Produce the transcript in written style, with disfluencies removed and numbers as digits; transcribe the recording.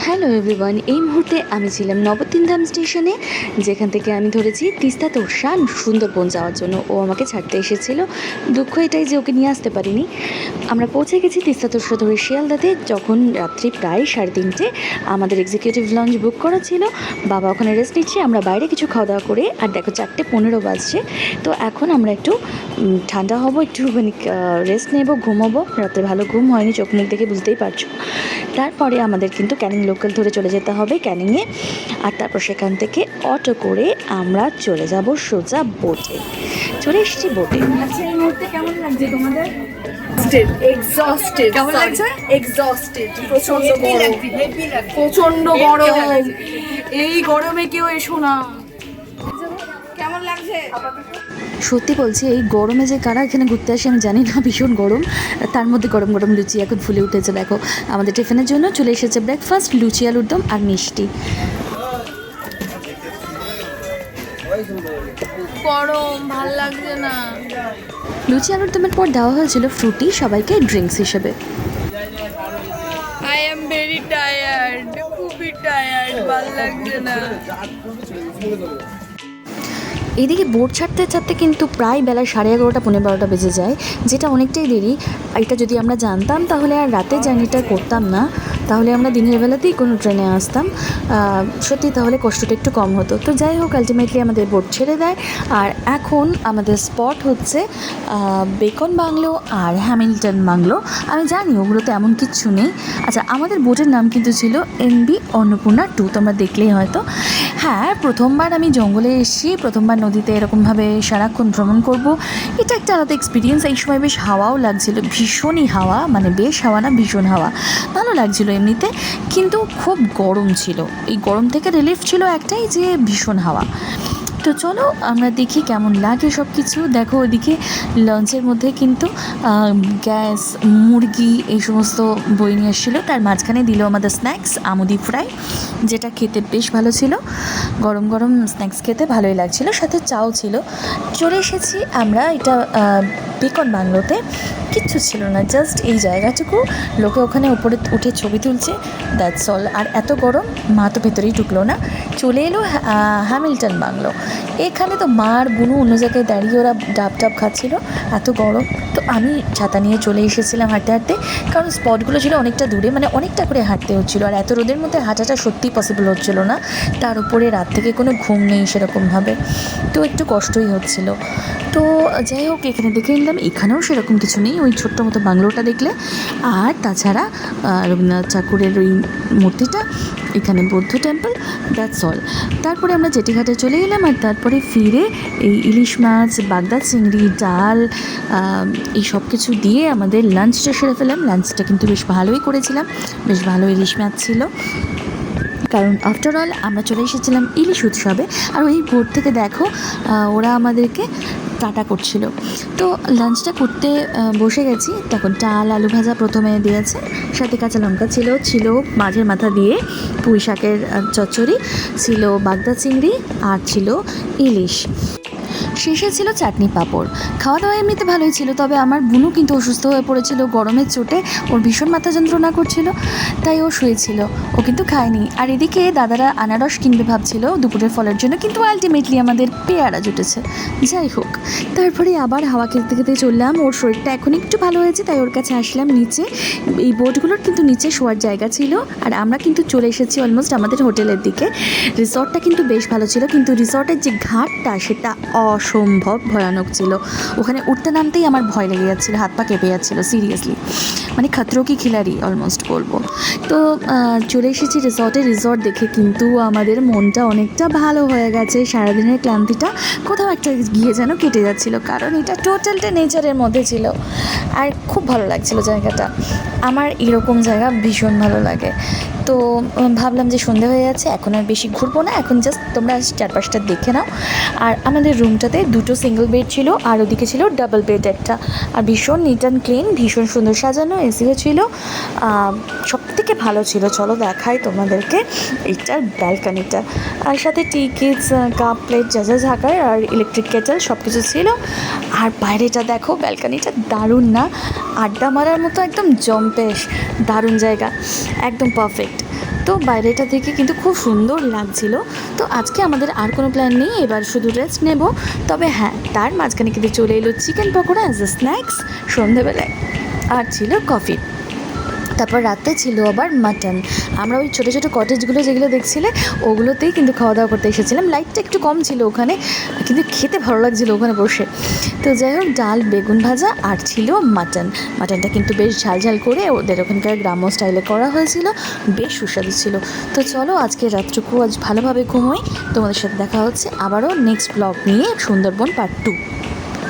Hello everyone, এই মুহূর্তে আমি ছিলাম নবদ্বীপ স্টেশনে, যেখান থেকে আমি ধরেছি তিস্তা তোরসা সুন্দরবন যাওয়ার জন্য। ও আমাকে ছাড়তে এসেছিল। দুঃখ এটাই যে ওকে নিয়ে আসতে পারিনি। আমরা পৌঁছে গেছি তিস্তা তোরসা ধরে শিয়ালদাতে, যখন রাত্রি প্রায় 3:30। আমাদের এক্সিকিউটিভ লঞ্চ বুক করা ছিল। বাবা ওখানে রেস্ট নিচ্ছে, আমরা বাইরে কিছু খাওয়া দাওয়া করে, আর দেখো 4:15 বাজছে। তো এখন আমরা একটু ঠান্ডা হবো, একটু রেস্ট নেব, ঘুমোবো। রাতে ভালো ঘুম হয়নি, চোখ মুখ দেখে বুঝতেই পারছো। তারপরে আমাদের কিন্তু ক্যানিং লোকাল ধরে চলে যেতে হবে ক্যানিংয়ে, আর তারপর সেখান থেকে অটো করে আমরা চলে যাব সোজা বোটে। চলে এসেছি বোটে। আচ্ছা, এই মুহূর্তে কেমন লাগছে তোমাদের? এক্সস্টেড কেমন লাগছে? এক্সস্টেড প্রচন্ড গরম, প্রচন্ড গরম। এই গরমে কেউ এসো না। কেমন লাগছে? সত্যি বলছি, এই গরমে যে কারা এখানে ঘুরতে আসে আমি জানি না। ভীষণ গরম, তার মধ্যে গরম গরম লুচি এখন ফুলে উঠেছে। দেখো আমাদের টিফিনের জন্য চলে এসেছে ব্রেকফাস্ট, লুচি আলুর দম আর মিষ্টি। গরম ভাল লাগছে না। লুচি আলুর দমের পর দেওয়া হয়েছিল ফ্রুটি সবাইকে ড্রিঙ্কস হিসেবে। আই এম ভেরি টায়ার্ড, খুবই টায়ার্ড, ভাল লাগছে না। এদিকে বোট ছাড়তে ছাড়তে কিন্তু প্রায় বেলা 11:30 12:30 বেজে যায়, যেটা অনেকটাই দেরি। এটা যদি আমরা জানতাম তাহলে আর রাতে জার্নিটা করতাম না, তাহলে আমরা দিনের বেলাতেই কোনো ট্রেনে আসতাম। সত্যি তাহলে কষ্টটা একটু কম হতো। তো যাই হোক, আলটিমেটলি আমাদের বোট ছেড়ে দেয়। আর এখন আমাদের স্পট হচ্ছে বেকন বাংলো আর হ্যামিল্টন বাংলো। আমি জানি ওগুলোতে এমন কিচ্ছু নেই। আচ্ছা, আমাদের বোটের নাম কিন্তু ছিল NB অন্নপূর্ণা 2, তোমরা দেখলেই হয়তো। হ্যাঁ, প্রথমবার আমি জঙ্গলে এসেছি, প্রথমবার নদীতে এরকমভাবে সারাক্ষণ ভ্রমণ করব, এটা একটা আলাদা এক্সপিরিয়েন্স। এই সময় বেশ হাওয়াও লাগছিল, ভীষণই হাওয়া, মানে বেশ হাওয়া না, ভীষণ হাওয়া, ভালো লাগছিল এমনিতে। কিন্তু খুব গরম ছিল। এই গরম থেকে রিলিফ ছিল একটাই, যে ভীষণ হাওয়া। তো চলো আমরা দেখি কেমন লাগে সব কিছু। দেখো ওইদিকে লঞ্চের মধ্যে কিন্তু গ্যাস, মুরগি এই সমস্ত বই নিয়ে এসেছিলো। তার মাঝখানে দিল আমাদের স্ন্যাক্স, আমুদি ফ্রাই, যেটা খেতে বেশ ভালো ছিল। গরম গরম স্ন্যাক্স খেতে ভালোই লাগছিল, সাথে চাও ছিল। চলে এসেছি আমরা এটা বেকন বাংলোতে। কিচ্ছু ছিল না, জাস্ট এই জায়গাটুকু, লোকে ওখানে উপরে উঠে ছবি তুলছে, দ্যাটস অল। আর এত গরম, মা তো ভেতরেই ঢুকলো না, চলে এলো হ্যামিল্টন বাংলো। এখানে তো মা আর বুনু অন্য জায়গায় দাঁড়িয়ে ওরা ডাব টাব খাচ্ছিল, এত গরম। তো আমি ছাতা নিয়ে চলে এসেছিলাম হাঁটতে হাঁটতে, কারণ স্পটগুলো ছিল অনেকটা দূরে, মানে অনেকটা করে হাঁটতে হচ্ছিলো। আর এত রোদের মধ্যে হাঁটাটা সত্যিই পসিবল হচ্ছিল না। তার উপরে রাত থেকে কোনো ঘুম নেই সেরকমভাবে, তো একটু কষ্টই হচ্ছিল। তো যাই হোক, এখানে দেখে নিলাম এখানেও সেরকম কিছু নেই, ওই ছোট্ট মতো বাংলোটা দেখলে। আর তাছাড়া রবীন্দ্রনাথ ঠাকুরের ওই মূর্তিটা, এখানে বৌদ্ধ টেম্পল, দ্যাটস অল। তারপরে আমরা জেটিঘাটে চলে এলাম, আর তারপরে ফিরে এই ইলিশ মাছ, বাগদা চিংড়ি, ডাল, এই সব কিছু দিয়ে আমাদের লাঞ্চটা সেরে ফেলাম। লাঞ্চটা কিন্তু বেশ ভালোই করেছিলাম, বেশ ভালো ইলিশ মাছ ছিল, কারণ আফটারঅল আমরা চলে এসেছিলাম ইলিশ উৎসবে। আর ওই বোট থেকে দেখো ওরা আমাদেরকে টাটা করছিল। তো লাঞ্চটা করতে বসে গেছি, তখন ডাল আলু ভাজা প্রথমে দিয়েছে, সাথে কাঁচা লঙ্কা ছিল মাছের মাথা দিয়ে পুঁই শাকের চচ্চড়ি, ছিল বাগদা চিংড়ি, আর ছিল ইলিশ। শেষে ছিল চাটনি পাঁপড়। খাওয়া দাওয়া এমনিতে ভালোই ছিল, তবে আমার বুনু কিন্তু অসুস্থ হয়ে পড়েছিল গরমের চোটে, ওর ভীষণ মাথা যন্ত্রণা করছিল, তাই ও শুয়েছিল, ও কিন্তু খায়নি। আর এদিকে দাদারা আনারস কিনবে ভাবছিল দুপুরের ফলের জন্য, কিন্তু আলটিমেটলি আমাদের পেয়ারা জুটেছে। যাই হোক, তারপরে আবার হাওয়া খেতে খেতে চললাম। ওর শরীরটা এখন একটু ভালো হয়েছে, তাই ওর কাছে আসলাম নিচে। এই বোটগুলোর কিন্তু নিচে শোয়ার জায়গা ছিল, আর আমরা কিন্তু চলে এসেছি অলমোস্ট আমাদের হোটেলের দিকে। রিসর্টটা কিন্তু বেশ ভালো ছিল, কিন্তু রিসর্টের যে ঘাটটা সেটা অসম্ভব ভয়ানক ছিল। ওখানে উঠতে নামতেই আমার ভয় লেগে যাচ্ছিলো, হাত পা কেঁপে যাচ্ছিলো, সিরিয়াসলি, মানে খাতরো কি খিলাড়ি অলমোস্ট বলবো। তো চলে এসেছি রিসর্টে। রিসর্ট দেখে কিন্তু আমাদের মনটা অনেকটা ভালো হয়ে গেছে। সারাদিনের ক্লান্তিটা কোথাও একটা গিয়ে যেন কেটে যাচ্ছিলো, কারণ এটা টোটালটা নেচারের মধ্যে ছিল, আর খুব ভালো লাগছিল জায়গাটা। আমার এরকম জায়গা ভীষণ ভালো লাগে। তো ভাবলাম যে সন্ধে হয়ে যাচ্ছে, এখন আর বেশি ঘুরবো না, এখন জাস্ট তোমরা চারপাশটা দেখে নাও। আর আমাদের রুমটাতে 2টো সিঙ্গেল বেড ছিল, আর ওদিকে ছিল ডাবল বেড একটা, আর ভীষণ নিট অ্যান্ড ক্লিন, ভীষণ সুন্দর সাজানো, এসিও ছিল। সব থেকে ভালো ছিল, চলো দেখাই তোমাদেরকে এইটার ব্যালকানিটা, আর সাথে টি কিটস, কাপ প্লেট, যা যা ঝাঁকার, আর ইলেকট্রিক কেটেল সব কিছু ছিল। আর বাইরেটা দেখো, ব্যালকানিটা দারুণ না? আড্ডা মারার মতো একদম জম্পেশ, দারুণ জায়গা, একদম পারফেক্ট। তো তো বাইরেটা থেকে কিন্তু খুব সুন্দর লাগছিল। তো আজকে আমাদের আর কোনো প্ল্যান নেই, এবার শুধু রেস্ট নেব। তবে হ্যাঁ, তার মাঝখানে কিন্তু চলে এলো chicken pakora as a snacks সন্ধেবেলায়, আর ছিল কফি। তারপর রাতে ছিল আবার মাটন। আমরা ওই ছোটো ছোটো কটেজগুলো যেগুলো দেখছিলে ওগুলোতেই কিন্তু খাওয়া দাওয়া করতে এসেছিলাম। লাইটটা একটু কম ছিল ওখানে, কিন্তু খেতে ভালো লাগছিলো ওখানে বসে। তো যাই হোক, ডাল, বেগুন ভাজা আর ছিল মাটন। মাটনটা কিন্তু বেশ ঝাল ঝাল করে ওদের ওখানকার গ্রাম্য স্টাইলে করা হয়েছিল, বেশ সুস্বাদু ছিল। তো চলো আজকে রাতটুকু আজ ভালোভাবে ঘুমোই। তোমাদের সাথে দেখা হচ্ছে আবারও নেক্সট ব্লগ নিয়ে, সুন্দরবন পার্ট 2।